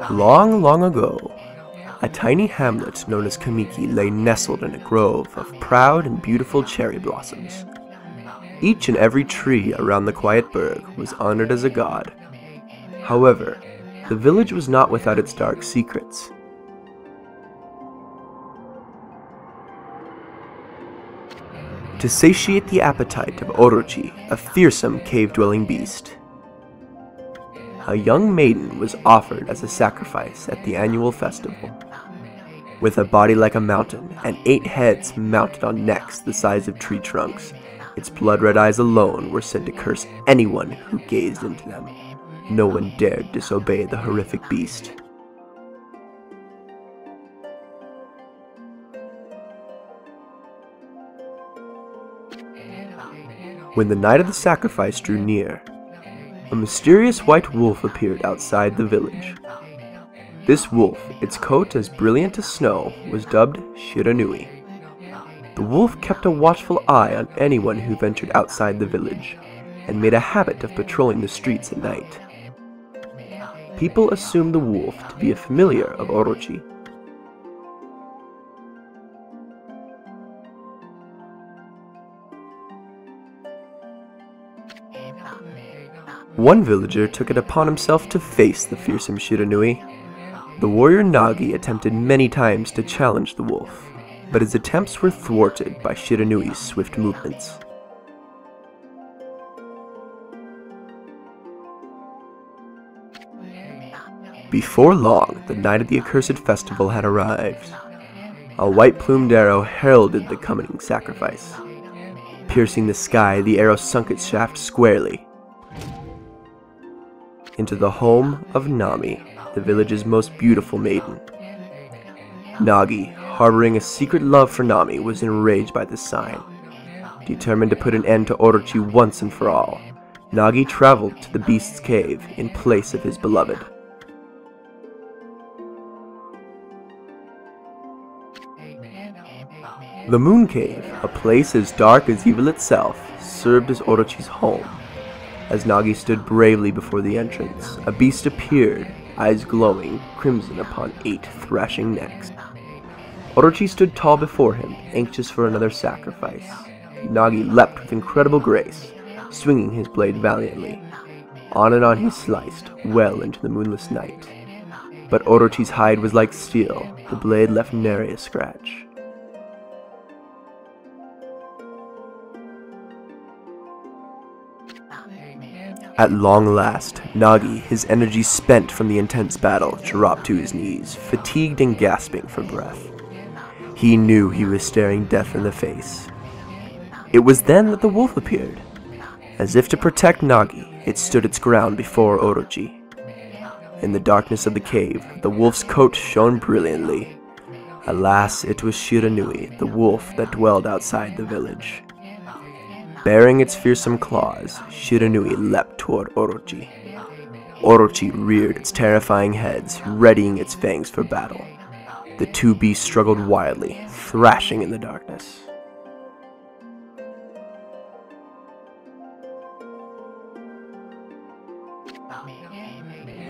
Long, long ago, a tiny hamlet known as Kamiki lay nestled in a grove of proud and beautiful cherry blossoms. Each and every tree around the quiet burg was honored as a god. However, the village was not without its dark secrets. To satiate the appetite of Orochi, a fearsome cave-dwelling beast, a young maiden was offered as a sacrifice at the annual festival. With a body like a mountain and 8 heads mounted on necks the size of tree trunks, its blood-red eyes alone were said to curse anyone who gazed into them. No one dared disobey the horrific beast. When the night of the sacrifice drew near, a mysterious white wolf appeared outside the village. This wolf, its coat as brilliant as snow, was dubbed Shiranui. The wolf kept a watchful eye on anyone who ventured outside the village, and made a habit of patrolling the streets at night. People assumed the wolf to be a familiar of Orochi. One villager took it upon himself to face the fearsome Shiranui. The warrior Nagi attempted many times to challenge the wolf, but his attempts were thwarted by Shiranui's swift movements. Before long, the night of the accursed festival had arrived. A white-plumed arrow heralded the coming sacrifice. Piercing the sky, the arrow sunk its shaft squarely into the home of Nami, the village's most beautiful maiden. Nagi, harboring a secret love for Nami, was enraged by this sign. Determined to put an end to Orochi once and for all, Nagi traveled to the beast's cave in place of his beloved. The Moon Cave, a place as dark as evil itself, served as Orochi's home. As Nagi stood bravely before the entrance, a beast appeared, eyes glowing crimson upon 8 thrashing necks. Orochi stood tall before him, anxious for another sacrifice. Nagi leapt with incredible grace, swinging his blade valiantly. On and on he sliced, well into the moonless night. But Orochi's hide was like steel, the blade left nary a scratch. At long last, Nagi, his energy spent from the intense battle, dropped to his knees, fatigued and gasping for breath. He knew he was staring death in the face. It was then that the wolf appeared. As if to protect Nagi, it stood its ground before Orochi. In the darkness of the cave, the wolf's coat shone brilliantly. Alas, it was Shiranui, the wolf that dwelled outside the village. Bearing its fearsome claws, Shiranui leapt toward Orochi. Orochi reared its terrifying heads, readying its fangs for battle. The two beasts struggled wildly, thrashing in the darkness.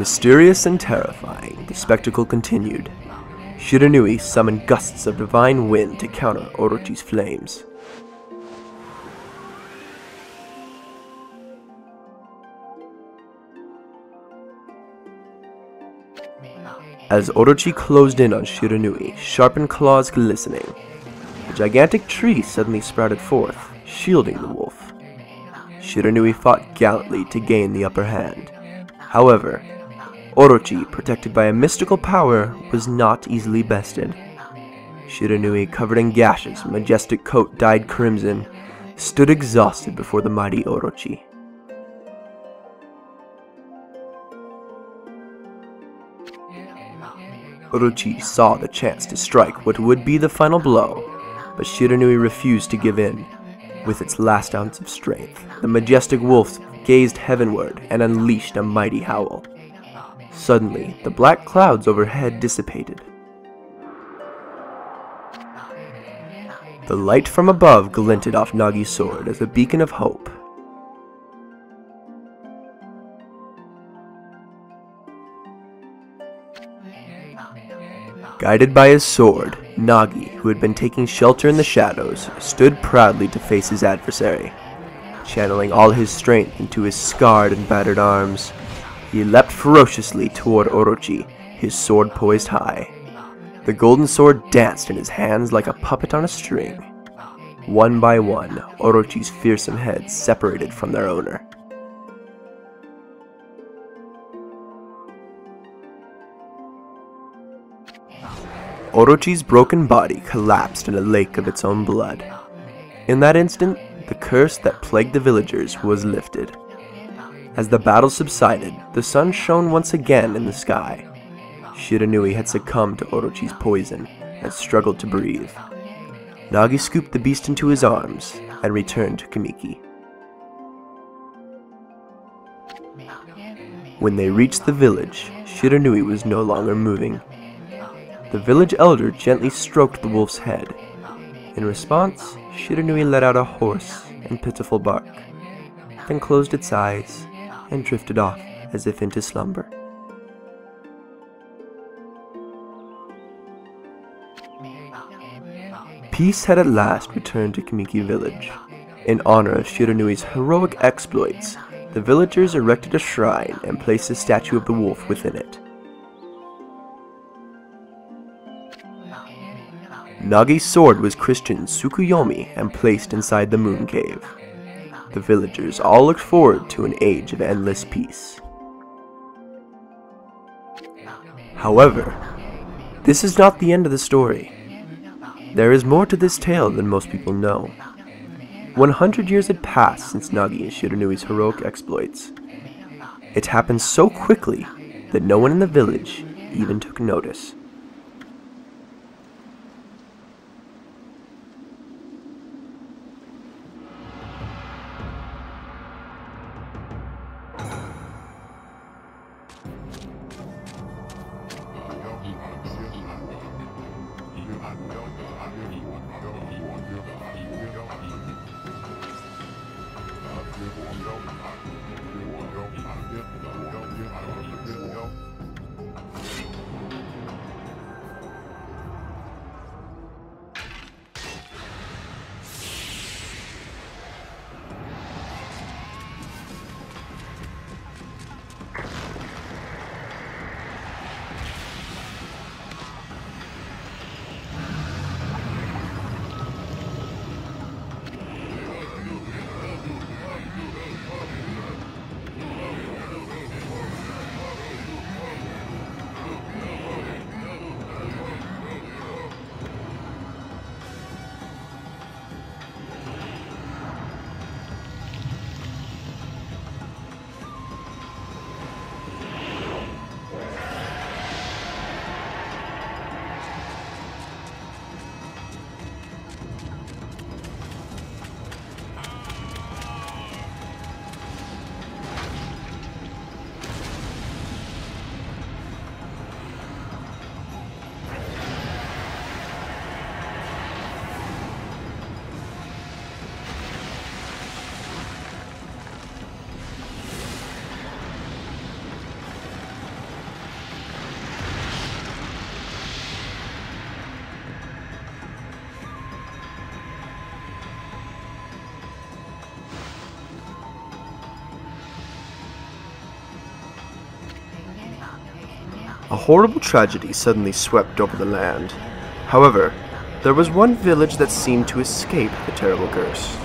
Mysterious and terrifying, the spectacle continued. Shiranui summoned gusts of divine wind to counter Orochi's flames. As Orochi closed in on Shiranui, sharpened claws glistening, a gigantic tree suddenly sprouted forth, shielding the wolf. Shiranui fought gallantly to gain the upper hand. However, Orochi, protected by a mystical power, was not easily bested. Shiranui, covered in gashes, majestic coat dyed crimson, stood exhausted before the mighty Orochi. Orochi saw the chance to strike what would be the final blow, but Shiranui refused to give in. With its last ounce of strength, the majestic wolf gazed heavenward and unleashed a mighty howl. Suddenly, the black clouds overhead dissipated. The light from above glinted off Nagi's sword as a beacon of hope. Guided by his sword, Nagi, who had been taking shelter in the shadows, stood proudly to face his adversary. Channeling all his strength into his scarred and battered arms, he leapt ferociously toward Orochi, his sword poised high. The golden sword danced in his hands like a puppet on a string. One by one, Orochi's fearsome heads separated from their owner. Orochi's broken body collapsed in a lake of its own blood. In that instant, the curse that plagued the villagers was lifted. As the battle subsided, the sun shone once again in the sky. Shiranui had succumbed to Orochi's poison and struggled to breathe. Nagi scooped the beast into his arms and returned to Kamiki. When they reached the village, Shiranui was no longer moving. The village elder gently stroked the wolf's head. In response, Shiranui let out a hoarse and pitiful bark, then closed its eyes and drifted off as if into slumber. Peace had at last returned to Kamiki village. In honor of Shiranui's heroic exploits, the villagers erected a shrine and placed a statue of the wolf within it. Nagi's sword was christened Tsukuyomi and placed inside the moon cave. The villagers all looked forward to an age of endless peace. However, this is not the end of the story. There is more to this tale than most people know. 100 years had passed since Nagi and Shiranui's heroic exploits. It happened so quickly that no one in the village even took notice. A horrible tragedy suddenly swept over the land. However, there was one village that seemed to escape the terrible curse.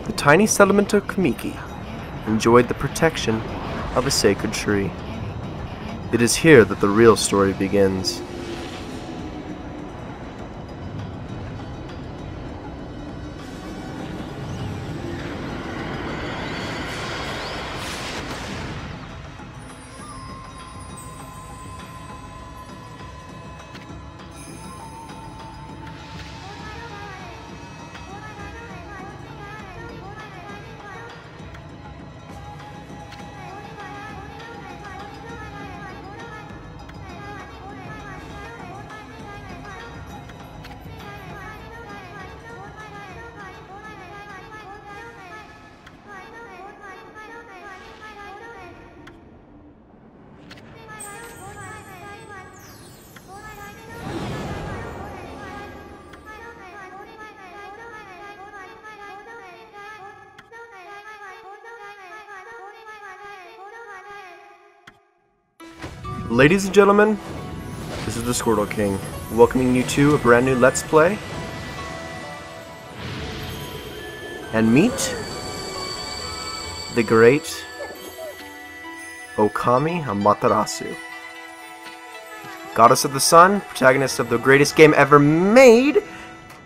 The tiny settlement of Kamiki enjoyed the protection of a sacred tree. It is here that the real story begins. Ladies and gentlemen, this is the Squirtle King, welcoming you to a brand new Let's Play. And meet the great Ōkami Amaterasu. Goddess of the Sun, protagonist of the greatest game ever made.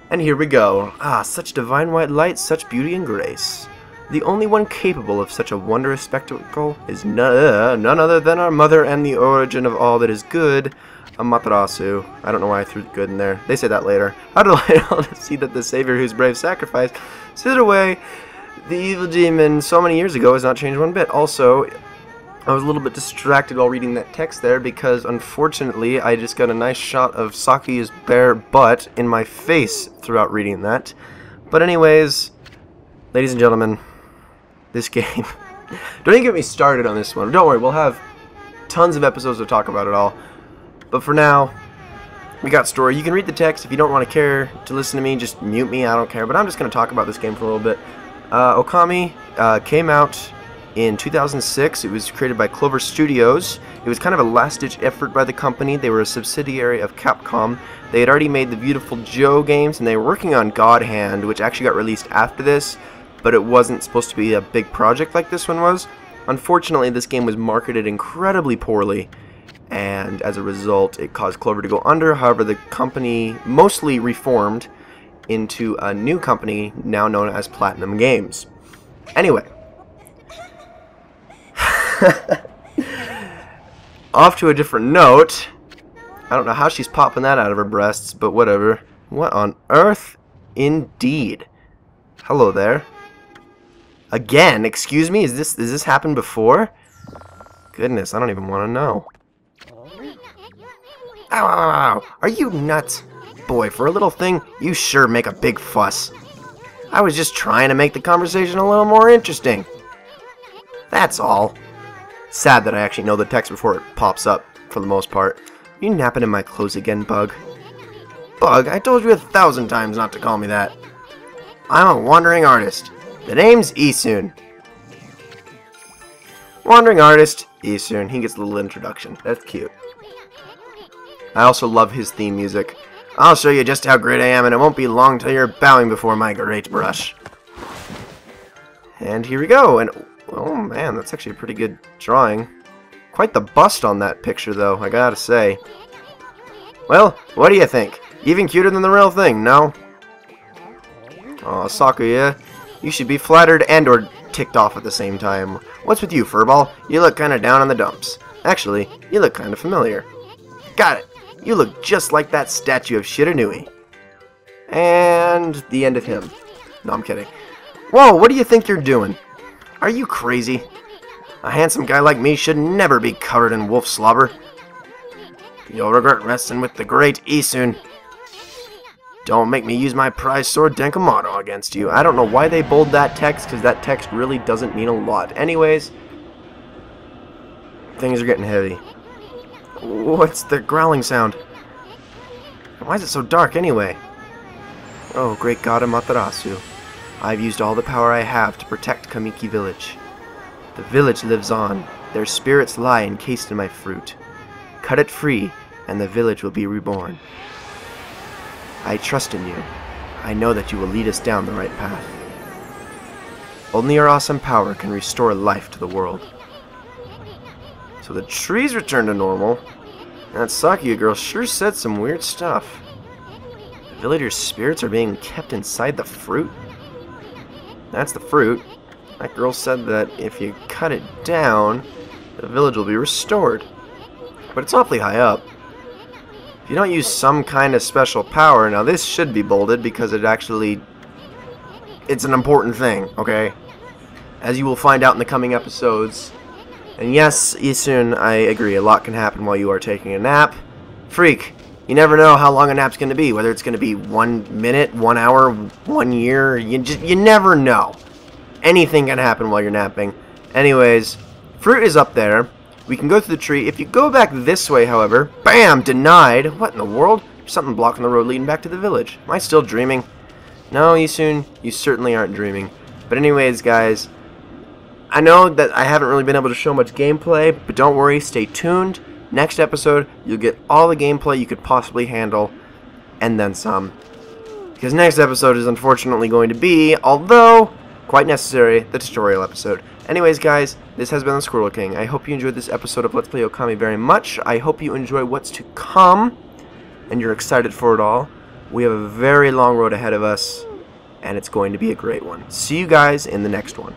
And here we go. Ah, such divine white light, such beauty and grace. The only one capable of such a wondrous spectacle is none other than our mother and the origin of all that is good, Amaterasu. I don't know why I threw good in there. They say that later. How delightful to see that the savior whose brave sacrifice stood away the evil demon so many years ago has not changed one bit. Also, I was a little bit distracted while reading that text there because, unfortunately, I just got a nice shot of Saki's bare butt in my face throughout reading that. But anyways, ladies and gentlemen, this game. Don't even get me started on this one. Don't worry, we'll have tons of episodes to talk about it all. But for now, we got story. You can read the text. If you don't want to care to listen to me, just mute me. I don't care. But I'm just going to talk about this game for a little bit. Okami came out in 2006. It was created by Clover Studios. It was kind of a last-ditch effort by the company. They were a subsidiary of Capcom. They had already made the Beautiful Joe games, and they were working on God Hand, which actually got released after this, but it wasn't supposed to be a big project like this one was. Unfortunately, this game was marketed incredibly poorly, and as a result, it caused Clover to go under. However, the company mostly reformed into a new company now known as Platinum Games. Anyway, off to a different note. I don't know how she's popping that out of her breasts, but whatever. What on earth? Indeed. Hello there. Again, excuse me, has this happened before? Goodness, I don't even want to know. Ow, ow, ow, ow. Are you nuts? Boy, for a little thing, you sure make a big fuss. I was just trying to make the conversation a little more interesting. That's all. Sad that I actually know the text before it pops up, for the most part. Are you napping in my clothes again, Bug? Bug, I told you 1,000 times not to call me that. I'm a wandering artist. The name's Isun. Wandering artist, Isun. He gets a little introduction. That's cute. I also love his theme music. I'll show you just how great I am, and it won't be long till you're bowing before my great brush. And here we go. And oh man, that's actually a pretty good drawing. Quite the bust on that picture, though, I gotta say. Well, what do you think? Even cuter than the real thing, no? Aw, Sakuya, you should be flattered and or ticked off at the same time. What's with you, Furball? You look kinda down on the dumps. Actually, you look kinda familiar. Got it! You look just like that statue of Shiranui. And the end of him. No, I'm kidding. Whoa, what do you think you're doing? Are you crazy? A handsome guy like me should never be covered in wolf slobber. You'll regret wrestling with the great Isun. Don't make me use my prize sword Denkomato against you. I don't know why they bold that text, because that text really doesn't mean a lot. Anyways, things are getting heavy. What's the growling sound? Why is it so dark anyway? Oh, great god Amaterasu. I've used all the power I have to protect Kamiki Village. The village lives on. Their spirits lie encased in my fruit. Cut it free, and the village will be reborn. I trust in you. I know that you will lead us down the right path. Only your awesome power can restore life to the world. So the trees return to normal. That Sakuya girl sure said some weird stuff. The villagers' spirits are being kept inside the fruit? That's the fruit. That girl said that if you cut it down, the village will be restored. But it's awfully high up. If you don't use some kind of special power, now this should be bolded because it's an important thing, okay? As you will find out in the coming episodes. And yes, Isun, I agree, a lot can happen while you are taking a nap. Freak, you never know how long a nap's going to be, whether it's going to be 1 minute, 1 hour, 1 year, you never know. Anything can happen while you're napping. Anyways, fruit is up there. We can go through the tree. If you go back this way, however, bam, denied. What in the world? There's something blocking the road leading back to the village. Am I still dreaming? No, Isun, you certainly aren't dreaming. But anyways, guys, I know that I haven't really been able to show much gameplay, but don't worry, stay tuned. Next episode, you'll get all the gameplay you could possibly handle, and then some. Because next episode is unfortunately going to be, although quite necessary, the tutorial episode. Anyways, guys, this has been the Squirtle King. I hope you enjoyed this episode of Let's Play Okami very much. I hope you enjoy what's to come, and you're excited for it all. We have a very long road ahead of us, and it's going to be a great one. See you guys in the next one.